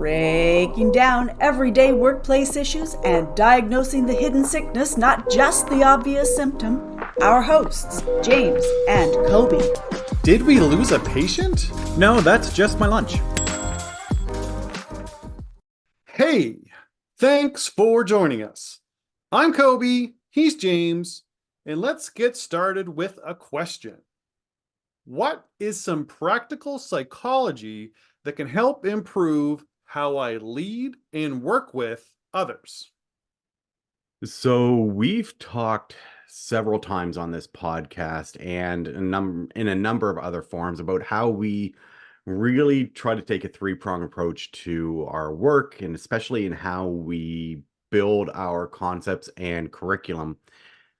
breaking down everyday workplace issues and diagnosing the hidden sickness, not just the obvious symptom. Our hosts, James and Kobe. Did we lose a patient? No, that's just my lunch. Hey, thanks for joining us. I'm Kobe, he's James, and let's get started with a question. What is some practical psychology that can help improve how I lead and work with others? So we've talked several times on this podcast and in a number of other forums about how we really try to take a three-prong approach to our work, and especially in how we build our concepts and curriculum.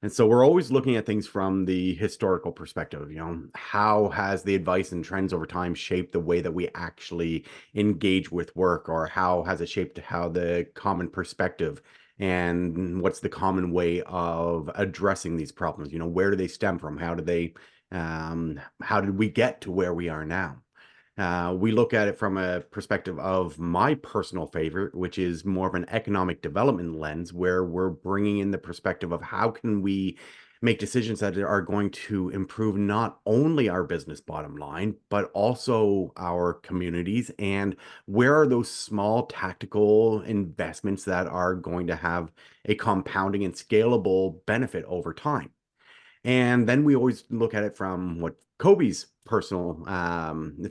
And so we're always looking at things from the historical perspective. How has the advice and trends over time shaped the way that we actually engage with work, or how has it shaped how the common perspective and what's the common way of addressing these problems? Where do they stem from? How did we get to where we are now? We look at it from a perspective of my personal favorite, which is more of an economic development lens, where we're bringing in the perspective of how can we make decisions that are going to improve not only our business bottom line, but also our communities, and where are those small tactical investments that are going to have a compounding and scalable benefit over time. And then we always look at it from what Kobe's personal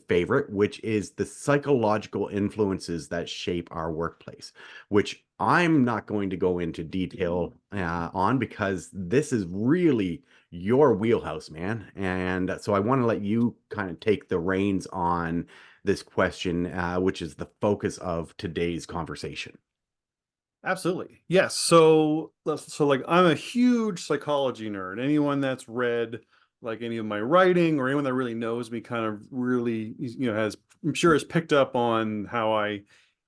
favorite, which is the psychological influences that shape our workplace, which I'm not going to go into detail on, because this is really your wheelhouse, man. And so I want to let you kind of take the reins on this question, which is the focus of today's conversation. Absolutely. Yes. So I'm a huge psychology nerd. Anyone that's read like any of my writing, or anyone that really knows me kind of really, I'm sure has picked up on how I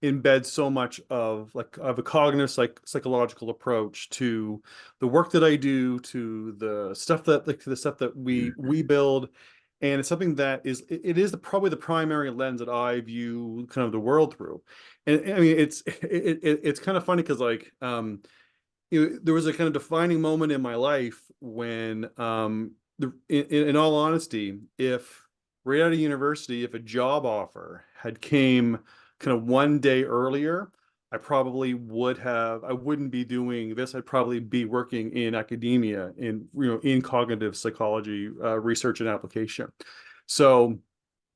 embed so much of a cognitive psychological approach to the work that I do, to the stuff that we build. And it's something that is probably the primary lens that I view kind of the world through. And I mean, it's kind of funny because there was a kind of defining moment in my life when, in all honesty, if right out of university, if a job offer had came kind of one day earlier, I wouldn't be doing this. I'd probably be working in academia in cognitive psychology research and application. So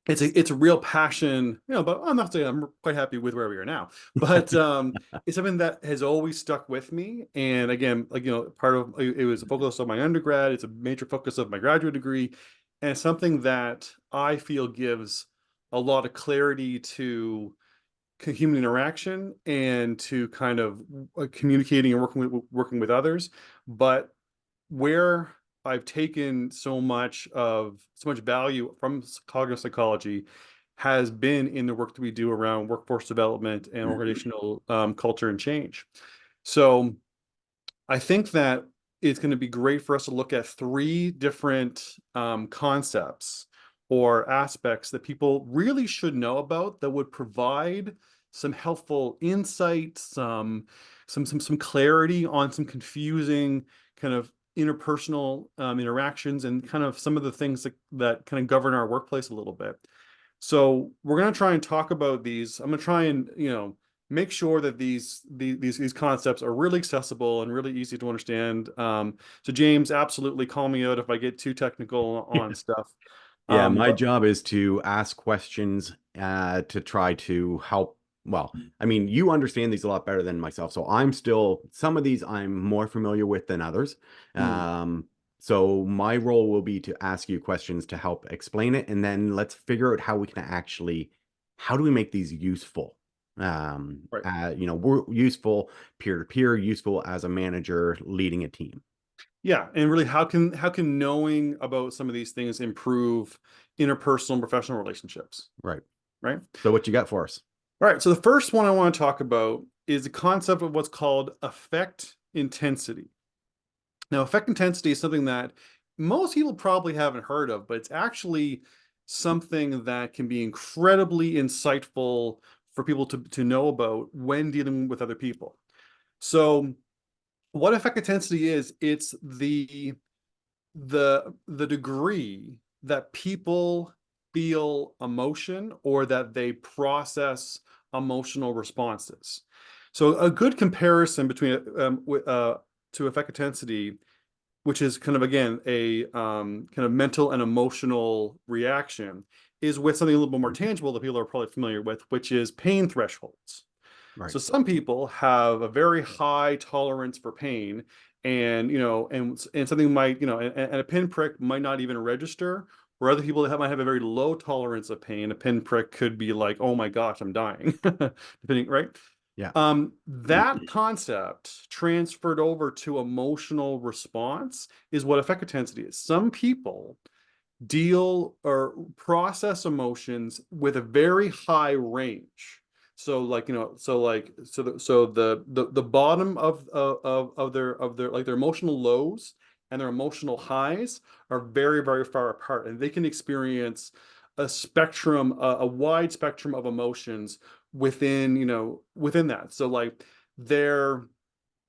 it's a real passion, but I'm not saying I'm quite happy with where we are now, but it's something that has always stuck with me. And again, part of it was a focus of my undergrad. It's a major focus of my graduate degree, and it's something that I feel gives a lot of clarity to human interaction and to kind of communicating and working with others. But where I've taken so much value from cognitive psychology has been in the work that we do around workforce development and organizational culture and change. So I think that it's going to be great for us to look at three different concepts or aspects that people really should know about, that would provide some helpful insight, some clarity on some confusing kind of interpersonal interactions, and kind of some of the things that kind of govern our workplace a little bit. So we're going to try and talk about these. I'm going to try and make sure that these concepts are really accessible and really easy to understand. So James, absolutely call me out if I get too technical on stuff. Yeah, my job is to ask questions to try to help. Well, I mean, you understand these a lot better than myself. So some of these I'm more familiar with than others. So my role will be to ask you questions to help explain it. And then let's figure out how do we make these useful? Right. We're useful peer-to-peer, useful as a manager leading a team. Yeah, and really, how can knowing about some of these things improve interpersonal and professional relationships? Right. Right. So what you got for us? All right. So the first one I want to talk about is the concept of what's called affect intensity. Now, affect intensity is something that most people probably haven't heard of, but it's actually something that can be incredibly insightful for people to know about when dealing with other people. So what affect intensity is, it's the degree that people feel emotion or that they process emotional responses. So a good comparison between to affect intensity, which is kind of, again, a kind of mental and emotional reaction, is with something a little bit more tangible that people are probably familiar with, which is pain thresholds. Right. So some people have a very high tolerance for pain, and and something might, and a pinprick might not even register. Or other people that might have a very low tolerance of pain. A pinprick could be like, oh my gosh, I'm dying, depending, right? Yeah. That concept transferred over to emotional response is what affect intensity is. Some people deal or process emotions with a very high range. So like, the bottom of their like their emotional lows and their emotional highs are very, very far apart, and they can experience a spectrum, a wide spectrum of emotions within that. So like their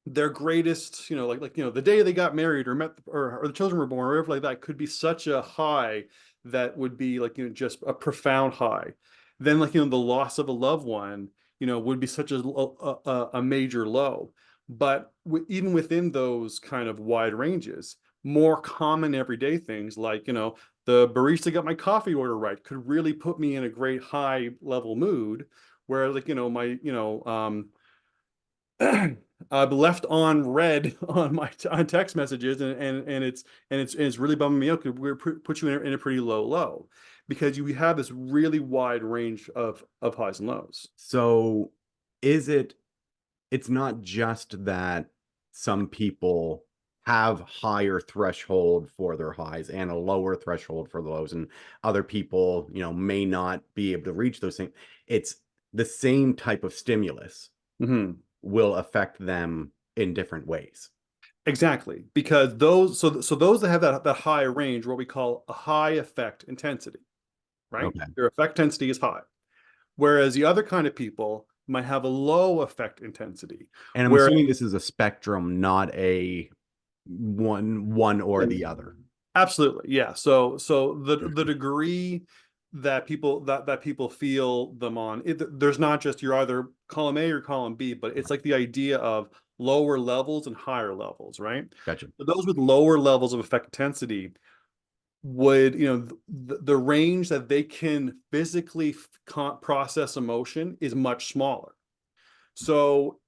greatest, the day they got married or met, or the children were born, or whatever like that, could be such a high that would be like, just a profound high. Then like, the loss of a loved one, would be such a major low. But even within those kind of wide ranges, more common everyday things like, the barista got my coffee order right could really put me in a great high level mood. Whereas like, my, left on red on my on text messages, and it's really bumming me out because we put you in a pretty low, because you have this really wide range of highs and lows. So it's not just that some people have higher threshold for their highs and a lower threshold for the lows, and other people, may not be able to reach those things. It's the same type of stimulus Mm-hmm. will affect them in different ways. Exactly, because those that have that high range, what we call a high effect intensity, right? Okay. Their effect intensity is high, whereas the other kind of people might have a low effect intensity, And I'm where assuming this is a spectrum, not a one or the other. absolutely, yeah. So the degree that people feel them on, there's not just you're either column A or column B, but it's like the idea of lower levels and higher levels, right? Gotcha. But those with lower levels of effect intensity would, the range that they can physically process emotion is much smaller. So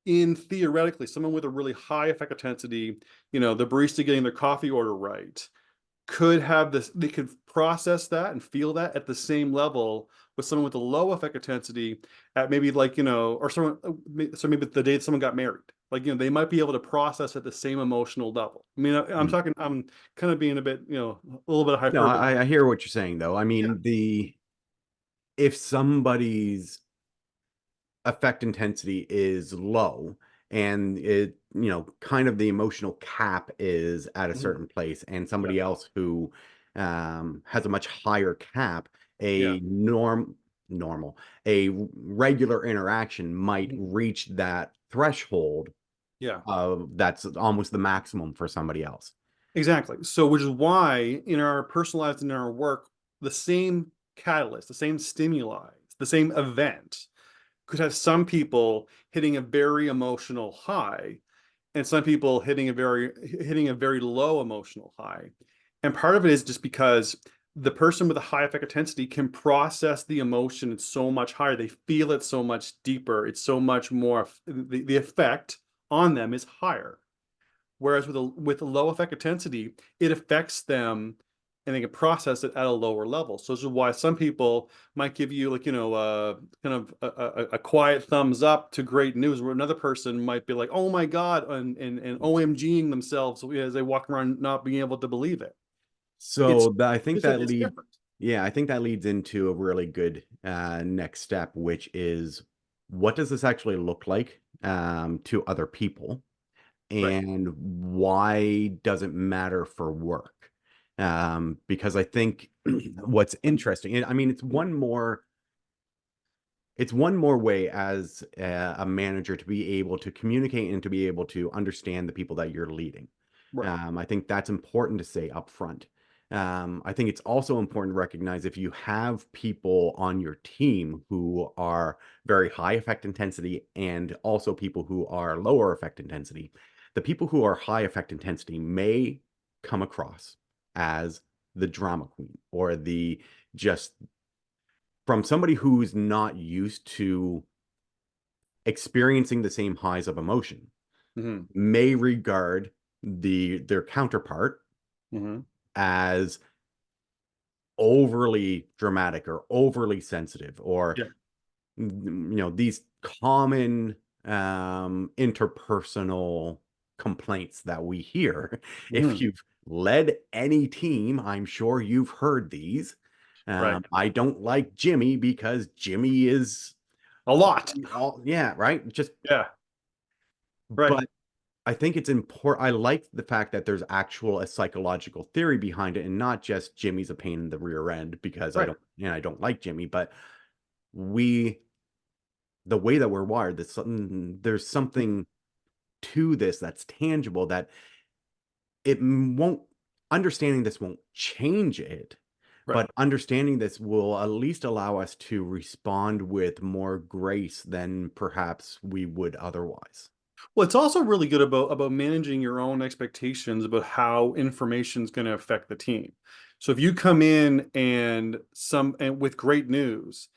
in theoretically, someone with a really high effect intensity, the barista getting their coffee order right, could have this, they could process that and feel that at the same level with someone with a low effect intensity at maybe like, or someone, so maybe the day someone got married, like, they might be able to process at the same emotional level. I mean, I'm Mm. talking, I'm kind of being a bit, a little bit of No, hyperbole. I hear what you're saying though. I Yeah. mean, if somebody's effect intensity is low and it, kind of the emotional cap is at a Mhm. certain place, and Yeah. somebody else who has a much higher cap, Yeah. a normal, a regular interaction might Mhm. reach that threshold Yeah. of that's almost the maximum for somebody else. Exactly. So, which is why in our personal lives and in our work, the same catalyst, the same stimuli, the same event could have some people hitting a very emotional high and some people hitting a very low emotional high. And part of it is just because the person with a high effect intensity can process the emotion so much higher. They feel it so much deeper. It's so much more, the effect on them is higher. Whereas with a low effect intensity, it affects them and they can process it at a lower level. So this is why some people might give you like, kind of a quiet thumbs up to great news, where another person might be like, oh my God, and OMGing themselves as they walk around not being able to believe it. It's So I think that it's leads, different. yeah, I think that leads into a really good next step, which is what does this actually look like to other people, Right. and why does it matter for work? Because I think what's interesting, and I mean, it's one more it's one more way as a manager to be able to communicate and to be able to understand the people that you're leading. Right. I think that's important to say up front. I think it's also important to recognize if you have people on your team who are very high effect intensity and also people who are lower effect intensity, the people who are high effect intensity may come across as the drama queen or the just from somebody who's not used to experiencing the same highs of emotion Hmm. may regard their counterpart Hmm. as overly dramatic or overly sensitive or Yeah. these common interpersonal complaints that we hear. If Hmm. you've led any team, I'm sure you've heard these. Right. I don't like Jimmy because Jimmy is A lot. yeah, right, just Yeah. Right. but I think it's important. I like the fact that there's actual a psychological theory behind it and not just Jimmy's a pain in the rear end because Right. I don't like Jimmy, but we the way that we're wired, there's something to this that's tangible that won't understanding this won't change it, Right. but understanding this will at least allow us to respond with more grace than perhaps we would otherwise. Well, it's also really good about managing your own expectations about how information is going to affect the team. So if you come in and with great news,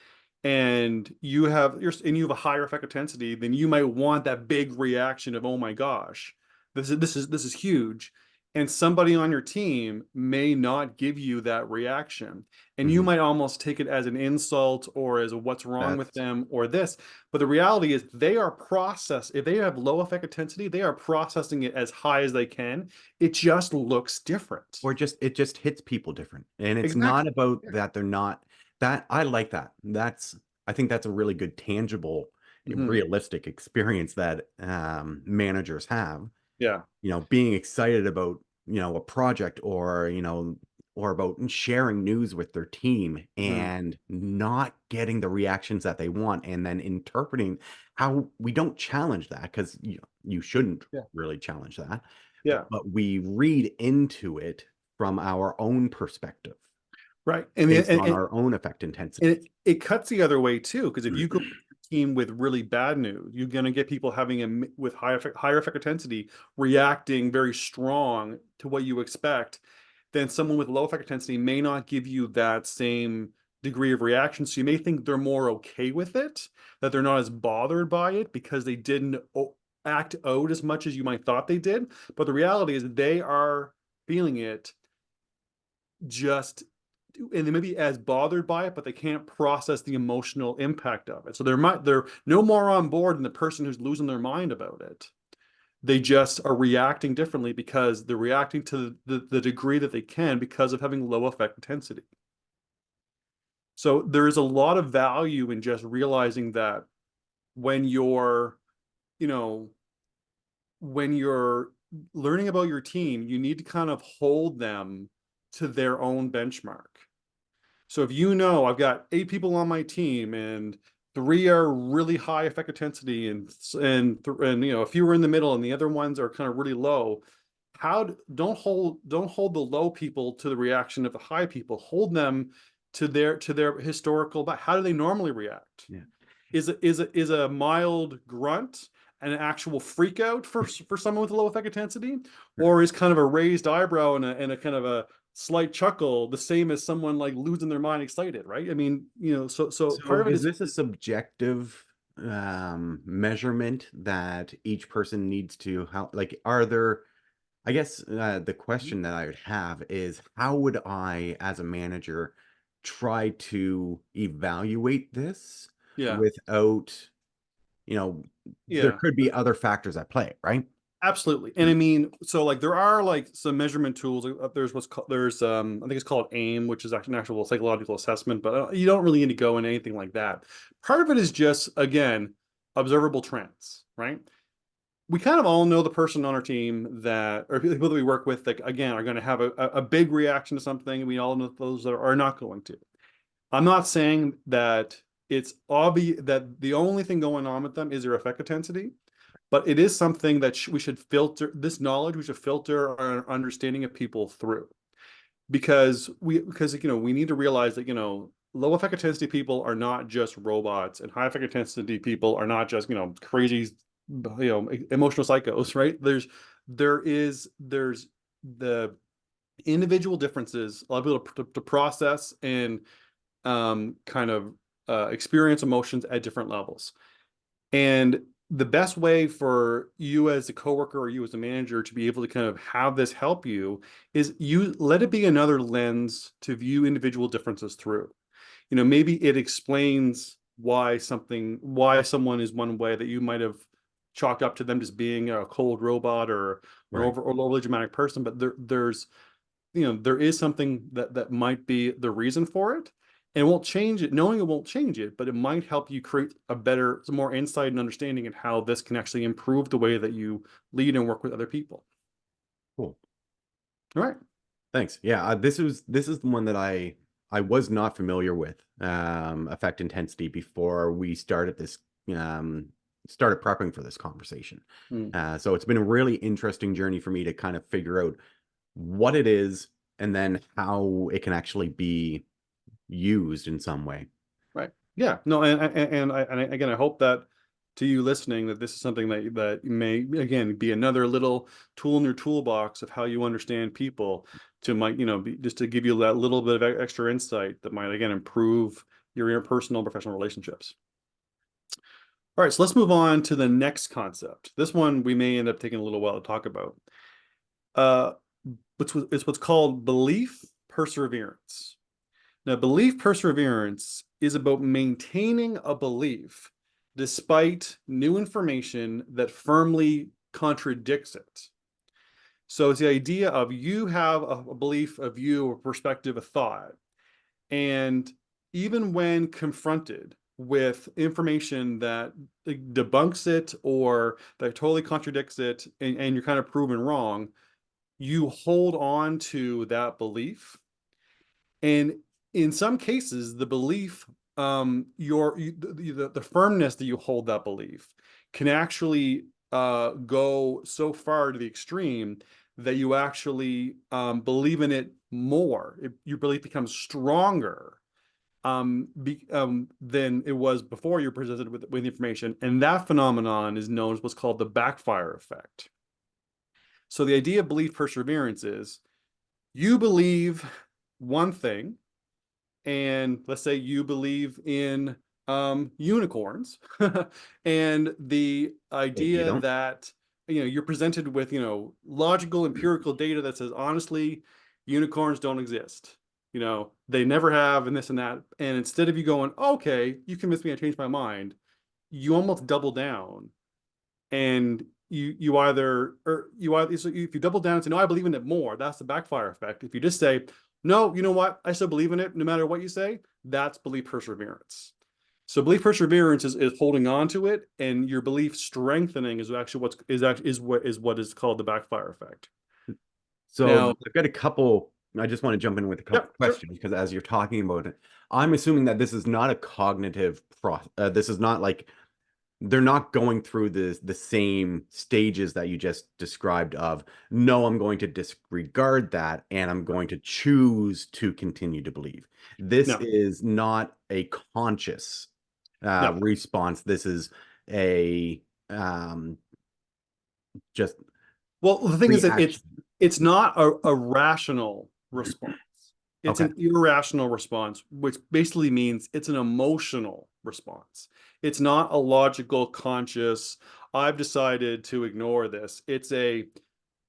and you have a higher effect intensity, then you might want that big reaction of, oh my gosh, this is huge. And somebody on your team may not give you that reaction. And you Mhm. might almost take it as an insult or as a what's wrong with That's them or this. But the reality is if they have low effect intensity, they are processing it as high as they can. It just looks different. or just it just hits people different. And it's not Exactly. about Yeah. that they're not that I like that. I think that's a really good tangible, Hmm. realistic experience that managers have. Yeah. Being excited about, a project or, or about sharing news with their team Hmm. and not getting the reactions that they want and then interpreting how we don't challenge that because you shouldn't Yeah. really challenge that, Yeah. but we read into it from our own perspective Right. based on our own effect intensity. And it cuts the other way too, because if you go to a team with really bad news, you're going to get people with higher effect intensity reacting very strong to what you expect. Then someone with low effect intensity may not give you that same degree of reaction. So you may think they're more okay with it, that they're not as bothered by it because they didn't act out as much as you might thought they did. But the reality is they are feeling it just and they may be as bothered by it, but they can't process the emotional impact of it. So they're no more on board than the person who's losing their mind about it. They just are reacting differently because they're reacting to the degree that they can because of having low effect intensity. So there is a lot of value in just realizing that when you're, you know, when you're learning about your team, you need to kind of hold them to their own benchmark. So if you know I've got 8 people on my team and 3 are really high effect intensity and a few are in the middle and the other ones are kind of really low, don't hold the low people to the reaction of the high people. Hold them to their historical, but how do they normally react? Yeah. Is a mild grunt an actual freak out for someone with a low effect intensity, or is kind of a raised eyebrow and a kind of a slight chuckle the same as someone like losing their mind excited, right? I mean, so part So of it is is this a subjective measurement that each person needs to how like are there I guess the question that I would have is how would I as a manager try to evaluate this yeah, without, you know, there yeah. could be other factors at play, right? Absolutely. And I mean, so like there are like some measurement tools. There's what's called I think it's called AIM, which is actually an actual psychological assessment, but you don't really need to go into anything like that. Part of it is just again, observable trends, right? We kind of all know the person on our team that or people that we work with that again are going to have a big reaction to something, and we all know those that are not going to. I'm not saying that it's obvious that the only thing going on with them is their affect intensity, but it is something that we should filter this knowledge. We should filter our understanding of people through, because we need to realize that low affect intensity people are not just robots, and high affect intensity people are not just crazy emotional psychos, right? There's the individual differences a lot of people to process and kind of experience emotions at different levels. And the best way for you as a coworker or you as a manager to be able to kind of have this help you is you let it be another lens to view individual differences through. Maybe it explains why someone is one way that you might have chalked up to them just being a cold robot or an Right. overly dramatic person, but there is something that might be the reason for it, and it won't change it. Knowing it won't change it, but it might help you create some more insight and understanding in how this can actually improve the way that you lead and work with other people. Cool. All right. Thanks. Yeah, this is the one that I was not familiar with, affect intensity, before we started prepping for this conversation. So it's been a really interesting journey for me to kind of figure out what it is and then how it can actually be used in some way. Right. Yeah. No. And again, I hope that to you listening, that this is something that may again be another little tool in your toolbox of how you understand people, to just to give you that little bit of extra insight that might again improve your interpersonal professional relationships. All right, so let's move on to the next concept. This one we may end up taking a little while to talk about. It's what's called belief perseverance. Now, belief perseverance is about maintaining a belief despite new information that firmly contradicts it. So it's the idea of you have a belief, a view, a perspective, a thought, and even when confronted with information that debunks it or that totally contradicts it, and you're kind of proven wrong, you hold on to that belief. And in some cases, the belief, the firmness that you hold that belief can actually go so far to the extreme that you actually believe in it more. Your belief becomes stronger than it was before you're presented with information. And that phenomenon is known as what's called the backfire effect. So the idea of belief perseverance is you believe one thing, and let's say you believe in unicorns, and the You idea don't? that you're presented with logical empirical data that says honestly unicorns don't exist, they never have, and this and that, and instead of you going, okay, you convinced me, I changed my mind, you almost double down, and so if you double down and say, no, I believe in it more, that's the backfire effect. If you just say, no, you know what, I still believe in it no matter what you say, that's belief perseverance. So belief perseverance is holding on to it, and your belief strengthening is actually what is called the backfire effect. So Now, I've got a couple. I just want to jump in with a couple yep, sure. questions, because as you're talking about it, I'm assuming that this is not a cognitive process. This is not like they're not going through the same stages that you just described of, no, I'm going to disregard that and I'm going to choose to continue to believe. This No, is not a conscious no. response. This is a just Well, the thing is that reaction. it's not a rational response. It's Okay. an irrational response, which basically means it's an emotional response. It's not a logical, conscious, I've decided to ignore this. It's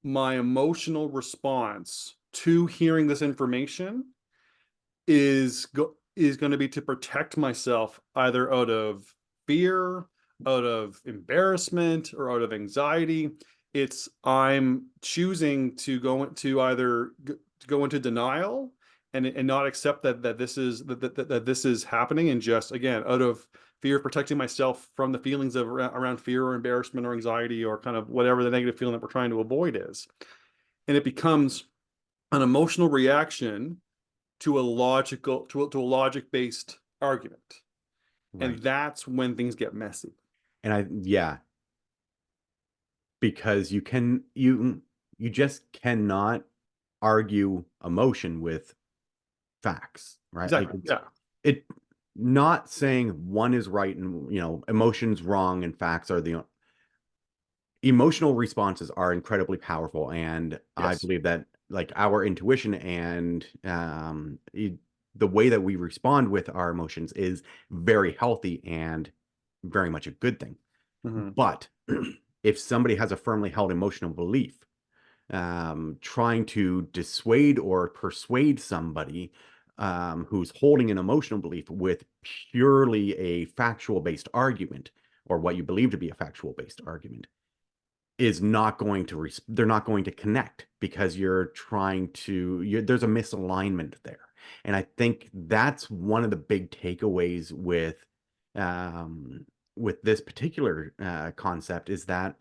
my emotional response to hearing this information is going to be to protect myself, either out of fear, out of embarrassment, or out of anxiety. I'm choosing to go into denial and not accept that this is happening, and just again out of fear of protecting myself from the feelings of around fear or embarrassment or anxiety or kind of whatever the negative feeling that we're trying to avoid is. And it becomes an emotional reaction to a logic-based argument. And Right. that's when things get messy. And yeah, because you just cannot argue emotion with facts, right? Like Exactly. Yeah. it not saying one is right and emotion's wrong and facts are the emotional responses are incredibly powerful, and I Yes. believe that like our intuition and the way that we respond with our emotions is very healthy and very much a good thing. Hmm. But if somebody has a firmly held emotional belief, trying to dissuade or persuade somebody who's holding an emotional belief with purely a factual based argument, or what you believe to be a factual based argument, is not going to they're not going to connect, because there's a misalignment there. And I think that's one of the big takeaways um with this particular concept, is that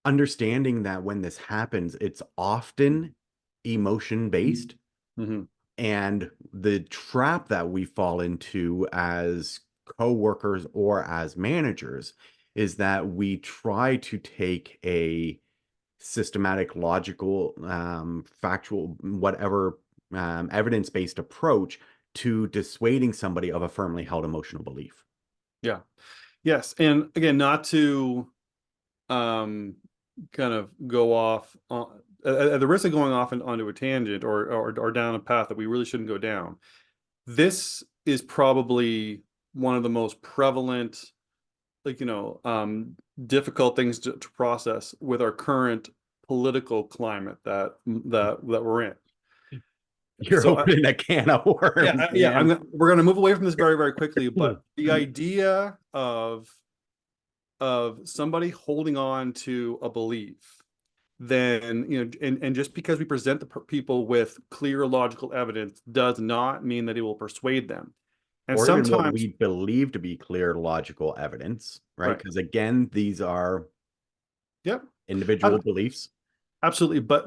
understanding that when this happens, it's often emotion based. Hmm. And the trap that we fall into as coworkers or as managers is that we try to take a systematic, logical, factual, whatever, evidence-based approach to dissuading somebody of a firmly held emotional belief. Yeah. Yes. And again, not to um, kind of go off at the risk of going off onto a tangent or down a path that we really shouldn't go down. This is probably one of the most prevalent, like, difficult things to process with our current political climate that we're in. You're So opening a can of yeah, worms, yeah, man. we're gonna move away from this very, very quickly, but the idea of somebody holding on to a belief, then, and just because we present the people with clear logical evidence does not mean that it will persuade them. And Or even what sometimes, we believe to be clear logical evidence, right? right, Because again, these are yep, individual beliefs. absolutely, but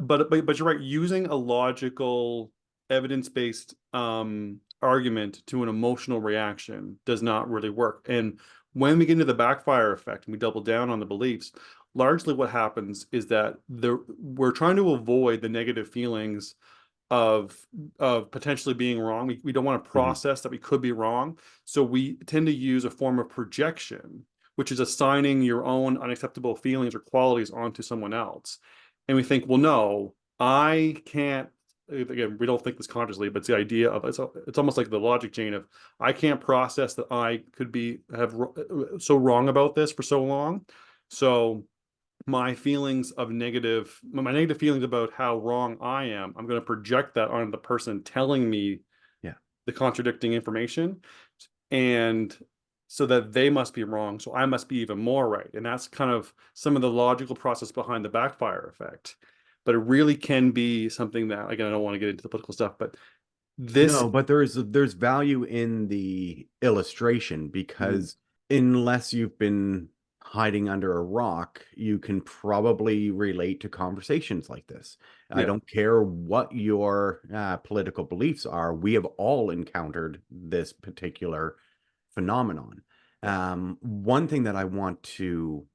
you're right. Using a logical, evidence-based argument to an emotional reaction does not really work. And when we get into the backfire effect and we double down on the beliefs, largely what happens is that we're trying to avoid the negative feelings of potentially being wrong. We don't want to Mhm. process that we could be wrong. So we tend to use a form of projection, which is assigning your own unacceptable feelings or qualities onto someone else. And we think, well, no, I can't. Again, we don't think this consciously, but it's the idea of it's almost like the logic chain of I can't process that I could have so wrong about this for so long. So my negative feelings about how wrong I am, I'm going to project that on the person telling me Yeah. the contradicting information, and so that they must be wrong, so I must be even more right. And that's kind of some of the logical process behind the backfire effect. But it really can be something that, again, I don't want to get into the political stuff, but this. No, but there's value in the illustration, Mhm. because unless you've been hiding under a rock, you can probably relate to conversations like this. I Yeah. don't care what your political beliefs are. We have all encountered this particular phenomenon. Yeah. One thing that I want to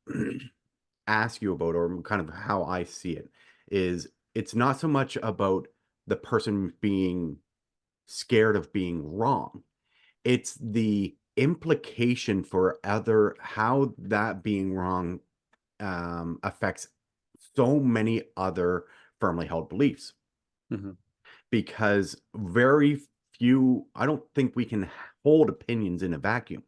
ask you about, or kind of how I see it, is it's not so much about the person being scared of being wrong. It's the implication for other, how that being wrong affects so many other firmly held beliefs. Mhm. Because very few, I don't think we can hold opinions in a vacuum,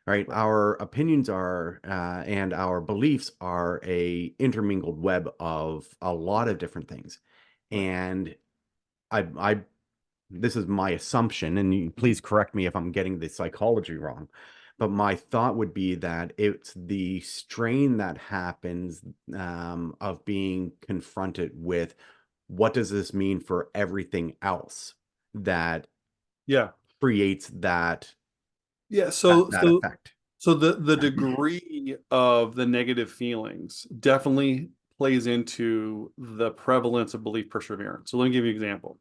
right? Right. Our opinions are and our beliefs are a intermingled web of a lot of different things. Right. And I this is my assumption, and please correct me if I'm getting the psychology wrong, but my thought would be that it's the strain that happens of being confronted with what does this mean for everything else, that Yeah. creates that Yeah. that, So that effect. the degree of the negative feelings definitely plays into the prevalence of belief perseverance. So let me give you an example.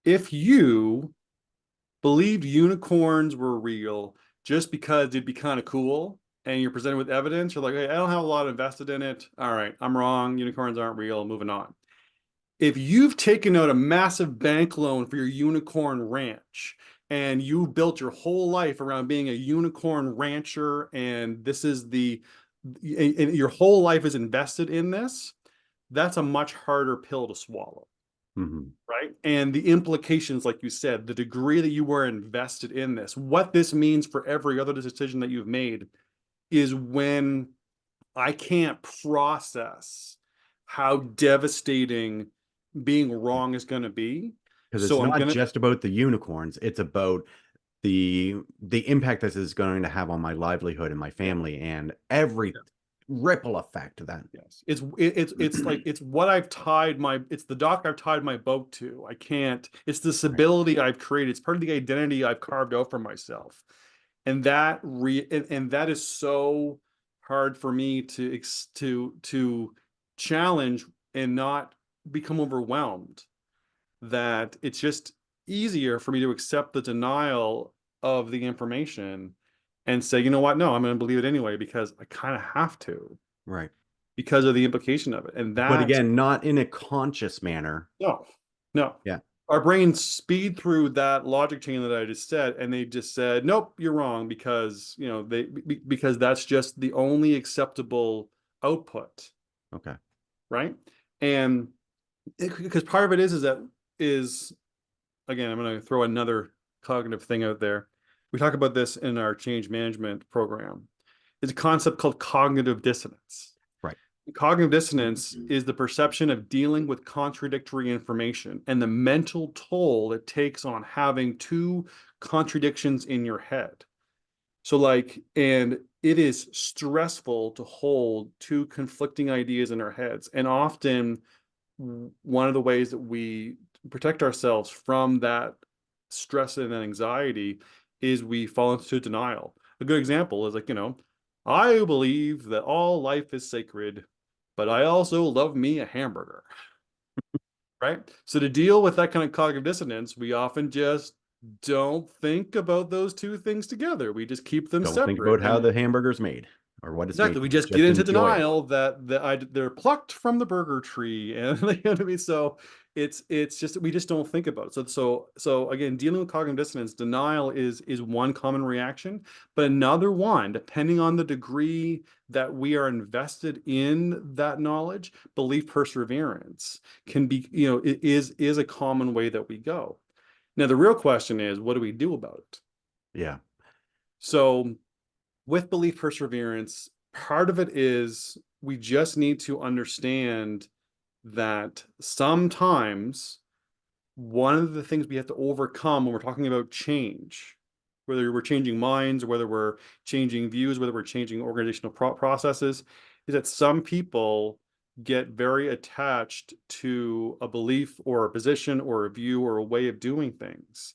If you believed unicorns were real just because it'd be kind of cool and you're presented with evidence, you're like, hey, I don't have a lot invested in it. All right, I'm wrong. Unicorns aren't real. Moving on. If you've taken out a massive bank loan for your unicorn ranch and you built your whole life around being a unicorn rancher, and this is and your whole life is invested in this, that's a much harder pill to swallow. Mm-hmm. Right. And the implications, like you said, the degree that you were invested in this, what this means for every other decision that you've made is when I can't process how devastating being wrong is going to be. Because it's So I'm not going to, just about the unicorns, it's about the impact this is going to have on my livelihood and my yeah, family and every yeah, ripple effect that. yes, it's like, it's what I've tied my, it's the dock I've tied my boat to. I can't, it's the Right. stability I've created. It's part of the identity I've carved out for myself. And and that is so hard for me to challenge and not become overwhelmed, that it's just easier for me to accept the denial of the information and say, you know what, no, I'm going to believe it anyway because I kind of have to, Right. because of the implication of it. And But that, again, not in a conscious manner. no, no. Yeah. Our brains speed through that logic chain that I just said, and they just said, nope, you're wrong, because, because that's just the only acceptable output, Okay. right? And because part of it is again, I'm going to throw another cognitive thing out there. We talk about this in our change management program. It's a concept called cognitive dissonance. Right. Cognitive dissonance is the perception of dealing with contradictory information and the mental toll it takes on having two contradictions in your head. So, like, and it is stressful to hold two conflicting ideas in our heads. And often, one of the ways that we protect ourselves from that stress and anxiety is we fall into denial. A good example is like, I believe that all life is sacred, but I also love me a hamburger, right? So to deal with that kind of cognitive dissonance, we often just don't think about those two things together. We just keep them Don't think separate. about how And the hamburger's made or what it's made exactly, we from. just get Just into enjoy it. denial that they're plucked from the burger tree, and you know what I mean. So it's just we just don't think about it. So again, dealing with cognitive dissonance, denial is one common reaction, but another one, depending on the degree that we are invested in that knowledge, belief perseverance can be, is a common way that we go. Now the real question is, what do we do about it? Yeah. So with belief perseverance, part of it is we just need to understand that sometimes one of the things we have to overcome when we're talking about change, whether we're changing minds or whether we're changing views, whether we're changing organizational processes, is that some people get very attached to a belief or a position or a view or a way of doing things,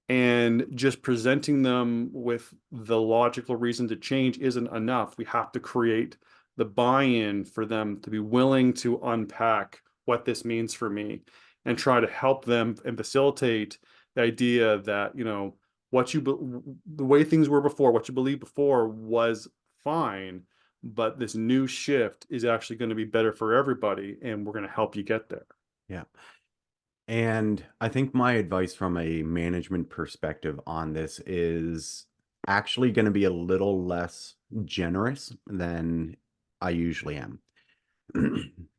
and just presenting them with the logical reason to change isn't enough. We have to create the buy-in for them to be willing to unpack what this means for me and try to help them and facilitate the idea that, the way things were before, what you believed before was fine, but this new shift is actually going to be better for everybody, and we're going to help you get there. Yeah. And I think my advice from a management perspective on this is actually going to be a little less generous than I usually am.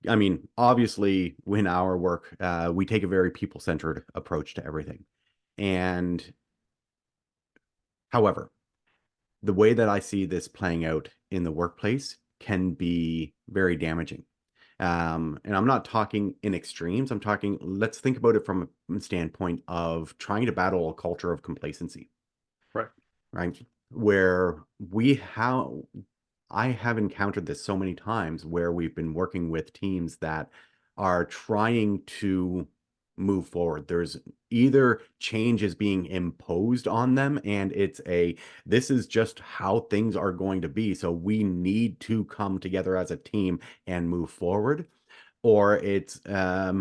I mean, obviously, in our work, we take a very people-centered approach to everything. And however, the way that I see this playing out in the workplace can be very damaging. And I'm not talking in extremes. I'm talking, let's think about it from a standpoint of trying to battle a culture of complacency, Right. right? Where I have encountered this so many times where we've been working with teams that are trying to move forward. There's either change is being imposed on them and this is just how things are going to be. So we need to come together as a team and move forward. Or it's a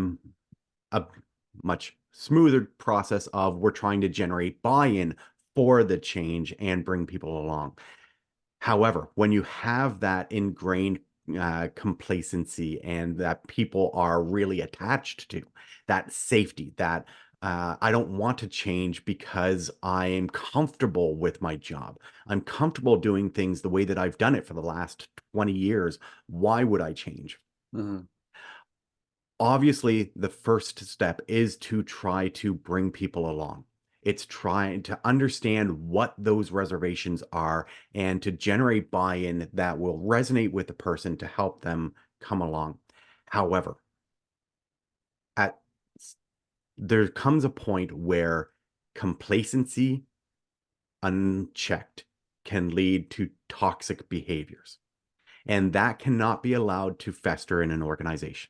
much smoother process of we're trying to generate buy-in for the change and bring people along. However, when you have that ingrained complacency and that people are really attached to, that safety, that I don't want to change because I am comfortable with my job. I'm comfortable doing things the way that I've done it for the last 20 years. Why would I change? Mhm. Obviously, the first step is to try to bring people along. It's trying to understand what those reservations are and to generate buy-in that will resonate with the person to help them come along. However, at there comes a point where complacency unchecked can lead to toxic behaviors, and that cannot be allowed to fester in an organization.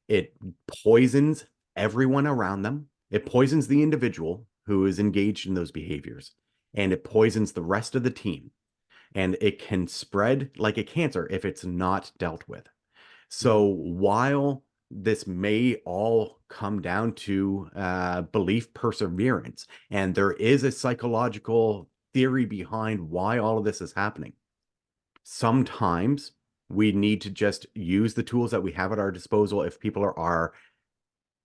It poisons everyone around them. It poisons the individual who is engaged in those behaviors, and it poisons the rest of the team. And it can spread like a cancer if it's not dealt with. So while this may all come down to belief perseverance, and there is a psychological theory behind why all of this is happening, sometimes we need to just use the tools that we have at our disposal if people are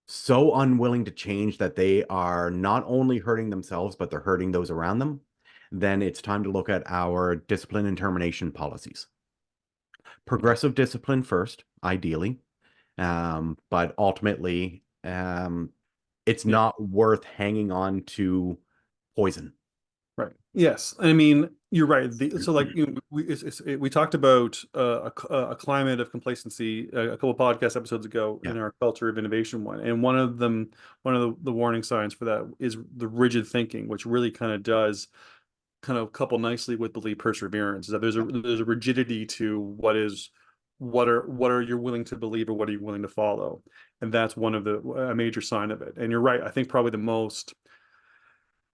so unwilling to change that they are not only hurting themselves, but they're hurting those around them. Then it's time to look at our discipline and termination policies. Progressive discipline first, ideally, but ultimately, it's Yeah. not worth hanging on to poison. Right. Yes. I mean, you're right. So, like, we talked about a climate of complacency a couple podcast episodes ago Yeah, in our culture of innovation one, and one of them, one of the warning signs for that is the rigid thinking, which really kind of does kind of couple nicely with belief perseverance. Is that there's a rigidity to what are you willing to believe or what are you willing to follow, and that's one of a major sign of it. And you're right. I think probably the most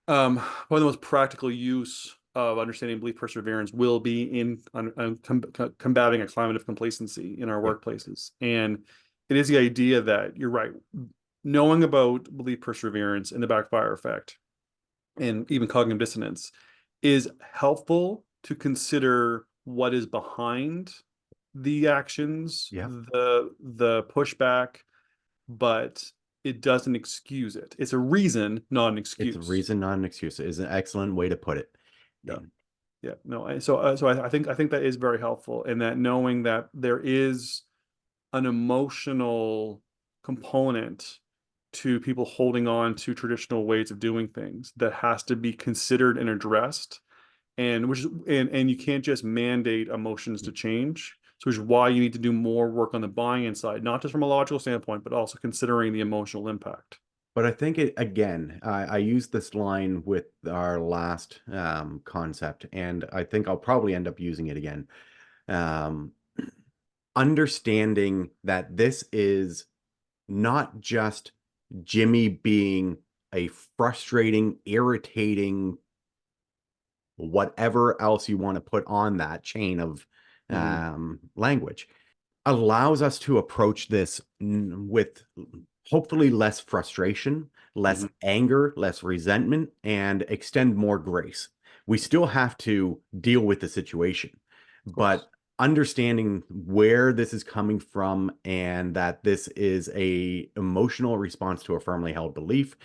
one of the most practical use of understanding belief perseverance will be in combating a climate of complacency in our yeah, workplaces. And it is the idea that you're right, knowing about belief perseverance and the backfire effect and even cognitive dissonance is helpful to consider what is behind the actions, yeah. the pushback, but it doesn't excuse it. It's a reason, not an It's a excuse. reason, not an excuse. Is an excellent way to put it. Yeah. And Yeah. No, I think that is very helpful in that knowing that there is an emotional component to people holding on to traditional ways of doing things that has to be considered and addressed. And and you can't just mandate emotions to change. So which is why you need to do more work on the buy-in side, not just from a logical standpoint, but also considering the emotional impact. But I think it again, I used this line with our last concept, and I think I'll probably end up using it again. Um, Understanding that this is not just Jimmy being a frustrating, irritating, whatever else you want to put on that chain of Mhm. language, allows us to approach this with hopefully less frustration, less Mhm. anger, less resentment, and extend more grace. We still have to deal with the situation, Of course. but understanding where this is coming from and that this is a emotional response to a firmly held belief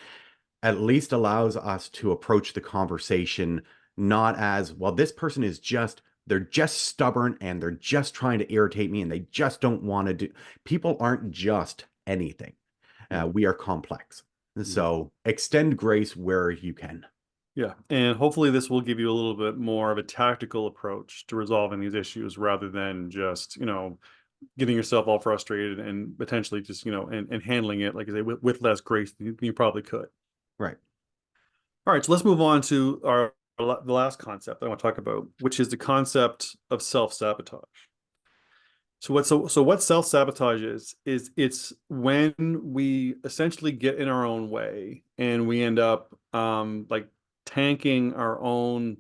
at least allows us to approach the conversation not as, well, this person is just, they're just stubborn and they're just trying to irritate me and they just don't want to do. People aren't just anything. Yeah. We are complex. Mhm. So extend grace where you can. Yeah, and hopefully this will give you a little bit more of a tactical approach to resolving these issues rather than just, getting yourself all frustrated and potentially just, and handling it, like I say, with less grace than you probably could. Right. All right, so let's move on to the last concept I want to talk about, which is the concept of self-sabotage. So what self-sabotage is it's when we essentially get in our own way and we end up like tanking our own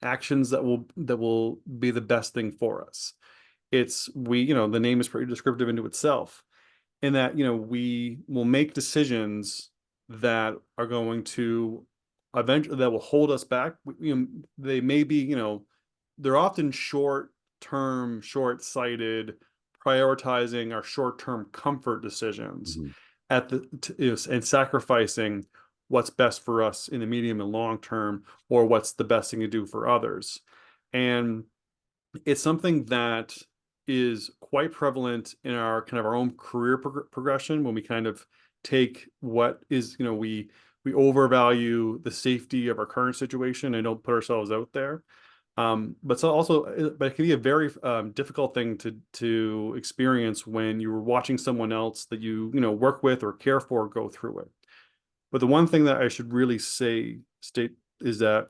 actions that will be the best thing for us. It's the name is pretty descriptive into itself in that we will make decisions that are going to eventually that will hold us back. They may be, they're often short-term, short-sighted, prioritizing our short-term comfort decisions Mhm. and sacrificing what's best for us in the medium and long term, or what's the best thing to do for others. And it's something that is quite prevalent in our kind of our own career progression, when we kind of take what is, we overvalue the safety of our current situation and don't put ourselves out there. But it can be a very difficult thing to experience when you're watching someone else that work with or care for go through it. But the one thing that I should really state is that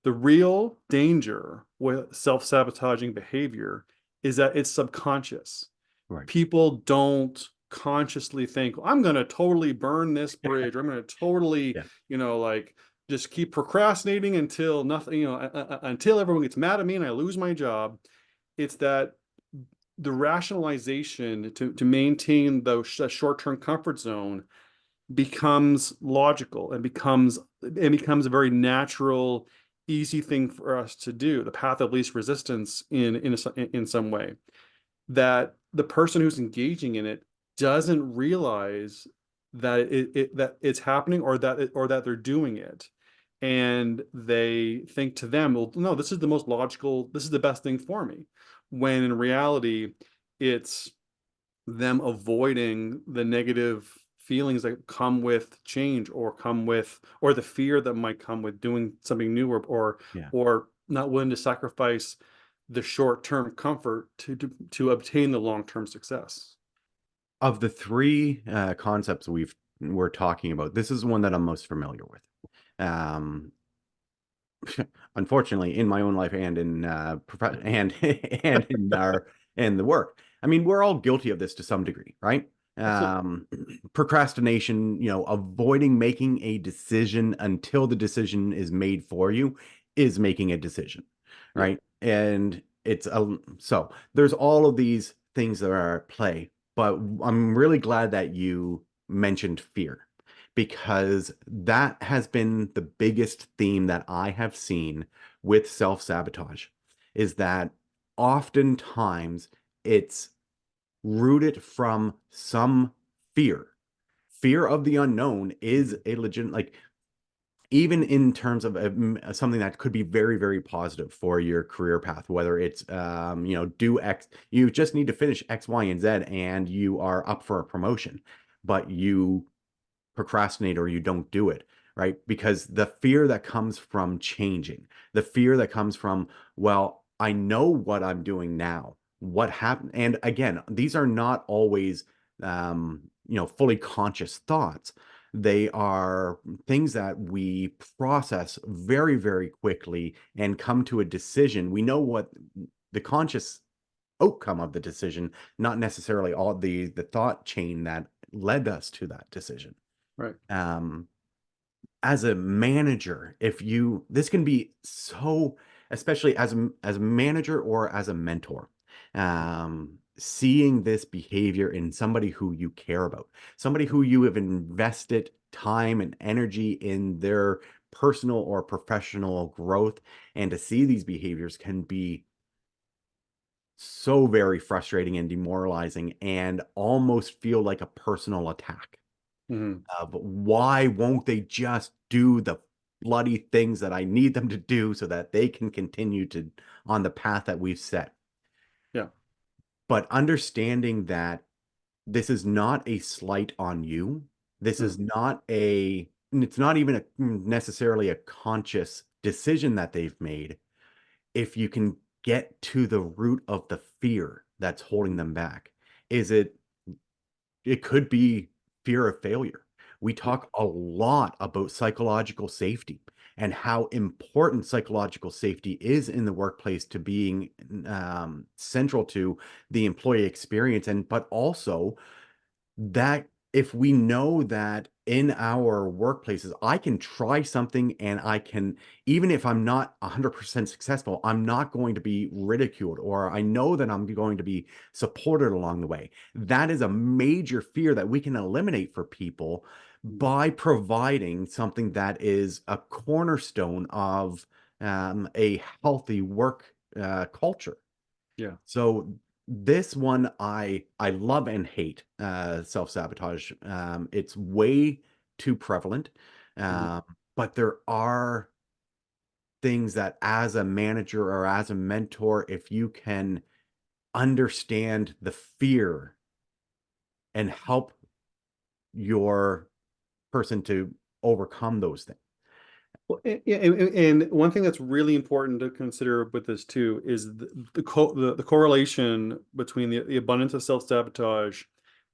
the real danger with self-sabotaging behavior is that it's subconscious. Right. People don't consciously think, I'm going to totally burn this bridge, or I'm going to totally, Yeah. like just keep procrastinating until nothing, until everyone gets mad at me and I lose my job. It's that the rationalization to maintain the short-term comfort zone becomes logical and becomes a very natural, easy thing for us to do, the path of least resistance in some way, that the person who's engaging in it doesn't realize that that it's happening, or that they're doing it, and they think to them, well, no, this is the most logical, this is the best thing for me, when in reality it's them avoiding the negative feelings that come with change, or the fear that might come with doing something new, Yeah. or not willing to sacrifice the short-term comfort to obtain the long-term success. Of the three concepts we're talking about, this is one that I'm most familiar with. Um, Unfortunately, in my own life and in and in our and the work. I mean, we're all guilty of this to some degree, right? Absolutely. Procrastination, avoiding making a decision until the decision is made for you is making a decision, Yeah. right? And so there's all of these things that are at play, but I'm really glad that you mentioned fear, because that has been the biggest theme that I have seen with self-sabotage, is that oftentimes it's rooted from some fear. Fear of the unknown is a legit, like, even in terms of something that could be very, very positive for your career path, whether it's, do X, you just need to finish X, Y, and Z, and you are up for a promotion, but you procrastinate or you don't do it, right? Because the fear that comes from changing, the fear that comes from, well, I know what I'm doing now. What happened? And again, these are not always, fully conscious thoughts. They are things that we process very, very quickly and come to a decision. We know what the conscious outcome of the decision, not necessarily all the thought chain that led us to that decision. Right. As a manager, this can be so, especially as a manager or as a mentor, seeing this behavior in somebody who you care about, somebody who you have invested time and energy in their personal or professional growth, and to see these behaviors can be so very frustrating and demoralizing and almost feel like a personal attack. Mm-hmm. But why won't they just do the bloody things that I need them to do so that they can continue to on the path that we've set? Yeah. But understanding that this is not a slight on you. This is Mm. not it's not even necessarily a conscious decision that they've made. If you can get to the root of the fear that's holding them back, is it could be fear of failure. We Yeah. talk a lot about psychological safety and how important psychological safety is in the workplace to being central to the employee experience, but also that if we know that in our workplaces, I can try something and I can, even if I'm not 100% successful, I'm not going to be ridiculed, or I know that I'm going to be supported along the way. That is a major fear that we can eliminate for people by providing something that is a cornerstone of a healthy work culture. Yeah. So this one, I love and hate self-sabotage. It's way too prevalent, Mhm. um, but there are things that as a manager or as a mentor, if you can understand the fear and help your person to overcome those things. Well, and one thing that's really important to consider with this too is the correlation between the abundance of self-sabotage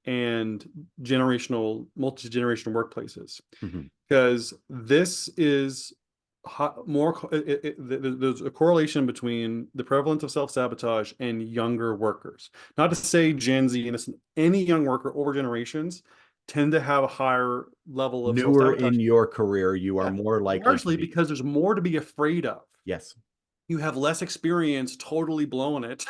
and multi-generational workplaces. Mhm. Because this is there's a correlation between the prevalence of self-sabotage and younger workers. Not to say Gen Z, innocent, any young worker over generations tend to have a higher level of Newer self-sabotage. in your career, you are Yeah, more likely to largely be. because there's more to be afraid of. Yes. You have less experience totally blowing it,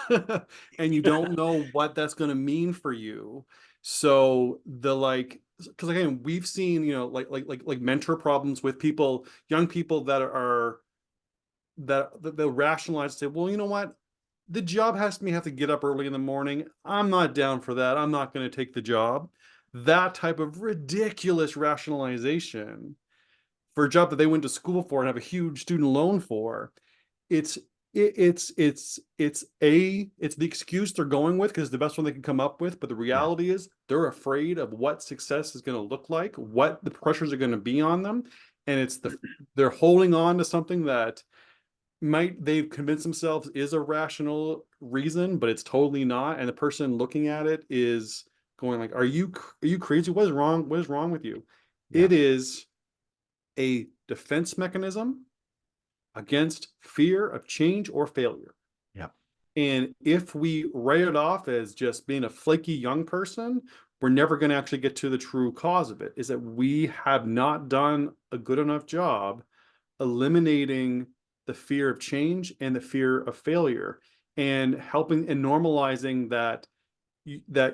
and you don't know what that's going to mean for you. So because again, we've seen, like mentor problems with people, young people that they'll rationalize and say, well, you know what? The job has me have to get up early in the morning. I'm not down for that. I'm not going to take the job. That type of ridiculous rationalization for a job that they went to school for and have a huge student loan for. It's it's the excuse they're going with because it's the best one they can come up with. But the Yeah. reality is they're afraid of what success is going to look like, what the pressures are going to be on them, and they're holding on to something that they've convinced themselves is a rational reason, but it's totally not. And the person looking at it is going like, are you crazy? What is wrong? What is wrong with you? Yeah. It is a defense mechanism against fear of change or failure. Yeah. And if we write it off as just being a flaky young person, we're never going to actually get to the true cause of it, is that we have not done a good enough job eliminating the fear of change and the fear of failure and helping and normalizing that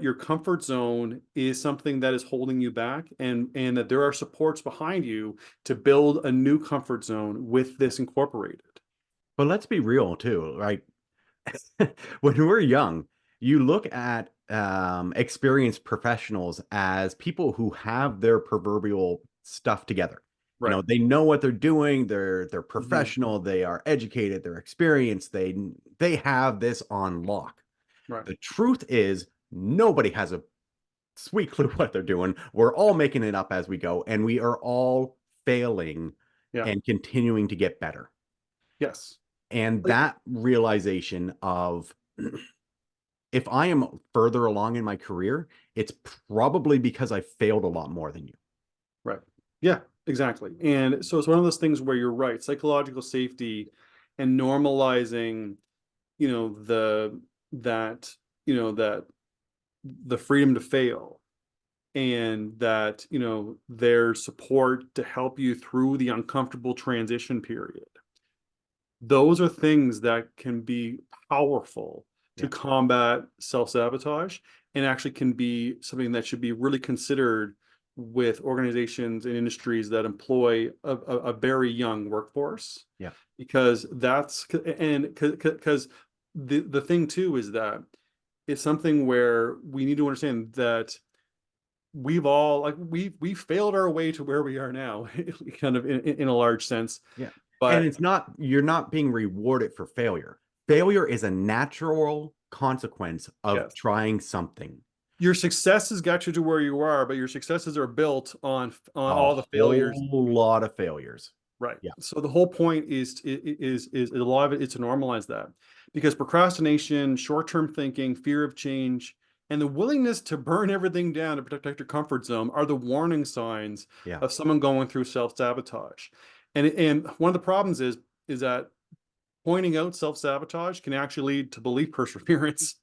your comfort zone is something that is holding you back, and that there are supports behind you to build a new comfort zone with this incorporated. But let's be real too. Like when we're young, you look at experienced professionals as people who have their proverbial stuff together. You Right. know, they know what they're doing, they're Mhm. professional, they are educated, they're experienced, they have this on lock. Right. The truth is nobody has a sweet clue what they're doing. We're all making it up as we go, and we are all failing Yeah. and continuing to get better. Yes. And Like, that realization of if I am further along in my career, it's probably because I failed a lot more than you. right. Yeah, exactly. And so it's one of those things where you're right, psychological safety and normalizing, you know, the that, that the freedom to fail, and that, there's support to help you through the uncomfortable transition period. Those are things that can be powerful to Yeah. combat self-sabotage, and actually can be something that should be really considered with organizations and industries that employ a very young workforce, Yeah. because the thing too is that it's something where we need to understand that we've all like we failed our way to where we are now, kind of in a large sense. Yeah. And But it's not, you're not being rewarded for failure. Failure is a natural consequence of yes, trying something. your successes got you to where you are, but your successes are built on A all the failures. whole lot of failures. Right. Yeah. So the whole point is a lot of it is to normalize that, because procrastination, short-term thinking, fear of change, and the willingness to burn everything down to protect your comfort zone are the warning signs Yeah. of someone going through self-sabotage. And one of the problems is that pointing out self-sabotage can actually lead to belief perseverance.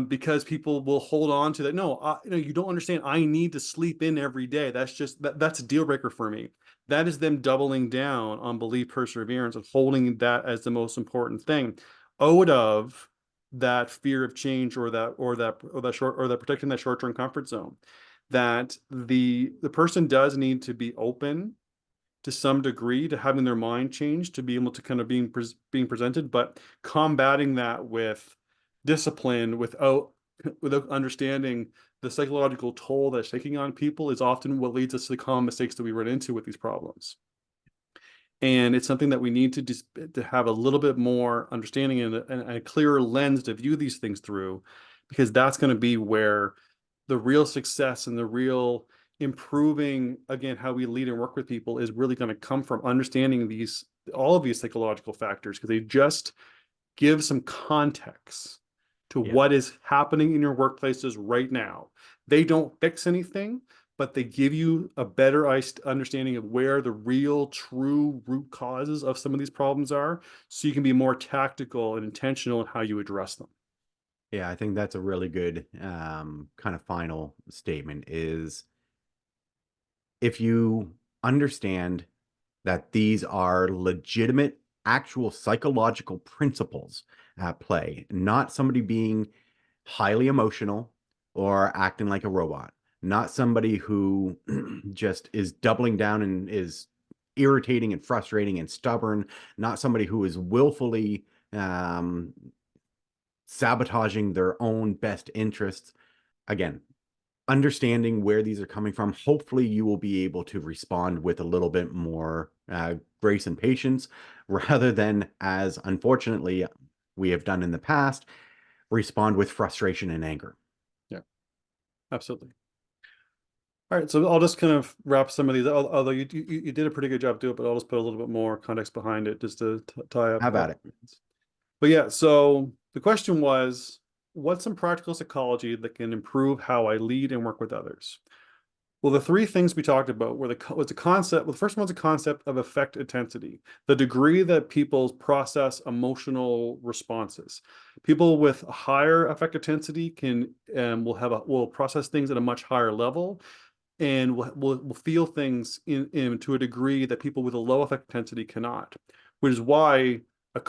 Because people will hold on to that. No, you don't understand. I need to sleep in every day. That's a deal breaker for me. That is them doubling down on belief perseverance and holding that as the most important thing, out of that fear of change, or that protecting that short-term comfort zone. that the person does need to be open to some degree to having their mind changed to be able to kind of being presented, but combating that with discipline without understanding the psychological toll that's taking on people is often what leads us to the common mistakes that we run into with these problems. And it's something that we need to just to have a little bit more understanding and a clearer lens to view these things through, because that's going to be where the real success and the real improving, again, how we lead and work with people is really going to come from understanding all of these psychological factors, because they just give some context to what is happening in your workplaces right now. They don't fix anything, but they give you a better understanding of where the real true root causes of some of these problems are, so you can be more tactical and intentional in how you address them. Yeah, I think that's a really good kind of final statement is if you understand that these are legitimate, actual psychological principles at play, not somebody being highly emotional or acting like a robot, not somebody who just is doubling down and is irritating and frustrating and stubborn, not somebody who is willfully sabotaging their own best interests. Again, understanding where these are coming from, hopefully you will be able to respond with a little bit more grace and patience, rather than, as unfortunately we have done in the past, respond with frustration and anger. Yeah, absolutely. All right, so I'll just kind of wrap some of these, although you did a pretty good job doing it, but I'll just put a little bit more context behind it just to tie up. How about it? But yeah, so the question was, what's some practical psychology that can improve how I lead and work with others? Well, the three things we talked about was the concept. Well, the first one's a concept of affect intensity, the degree that people process emotional responses. People with a higher affect intensity will process things at a much higher level, and will feel things in to a degree that people with a low affect intensity cannot, which is why a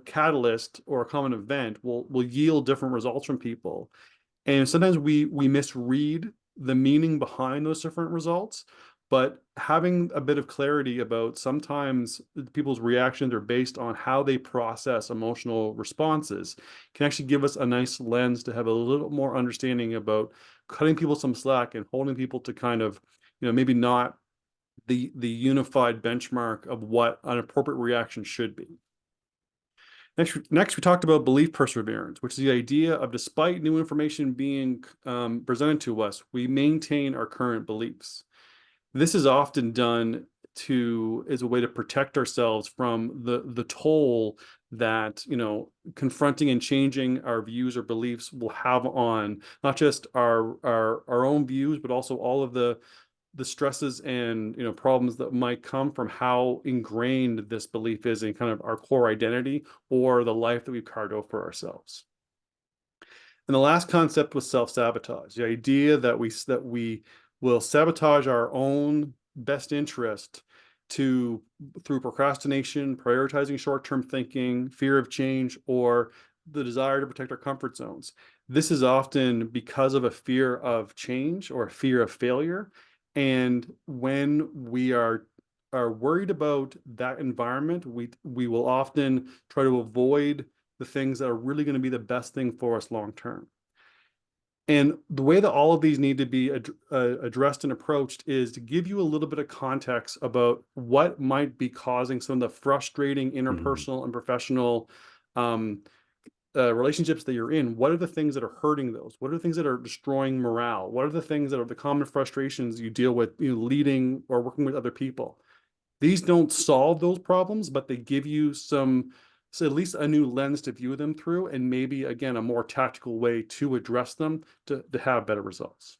catalyst or a common event will yield different results from people. And sometimes we misread the meaning behind those different results, but having a bit of clarity about sometimes people's reactions are based on how they process emotional responses can actually give us a nice lens to have a little more understanding about cutting people some slack and holding people to kind of, maybe not the unified benchmark of what an appropriate reaction should be. Next, we talked about belief perseverance, which is the idea of, despite new information being presented to us, we maintain our current beliefs. This is often done as a way to protect ourselves from the toll that confronting and changing our views or beliefs will have on not just our own views, but also all of the stresses and problems that might come from how ingrained this belief is in kind of our core identity or the life that we've carved out for ourselves. And the last concept was self-sabotage, the idea that we will sabotage our own best interest through procrastination, prioritizing short-term thinking, fear of change, or the desire to protect our comfort zones. This is often because of a fear of change or a fear of failure. And when we are worried about that environment, we will often try to avoid the things that are really going to be the best thing for us long term. And the way that all of these need to be addressed and approached is to give you a little bit of context about what might be causing some of the frustrating interpersonal and professional relationships that you're in. What are the things that are hurting those? What are the things that are destroying morale? What are the things that are the common frustrations you deal with, leading or working with other people? These don't solve those problems, but they give you so at least a new lens to view them through, and maybe, again, a more tactical way to address them to have better results.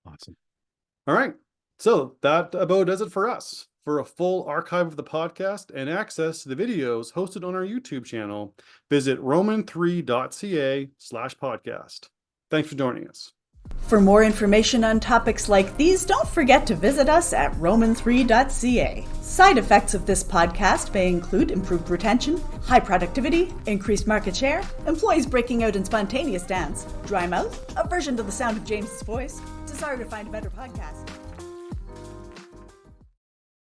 Awesome. All right. So that about does it for us. For a full archive of the podcast and access to the videos hosted on our YouTube channel, visit roman3.ca/podcast. Thanks for joining us. For more information on topics like these, don't forget to visit us at roman3.ca. Side effects of this podcast may include improved retention, high productivity, increased market share, employees breaking out in spontaneous dance, dry mouth, aversion to the sound of James's voice, desire to find a better podcast.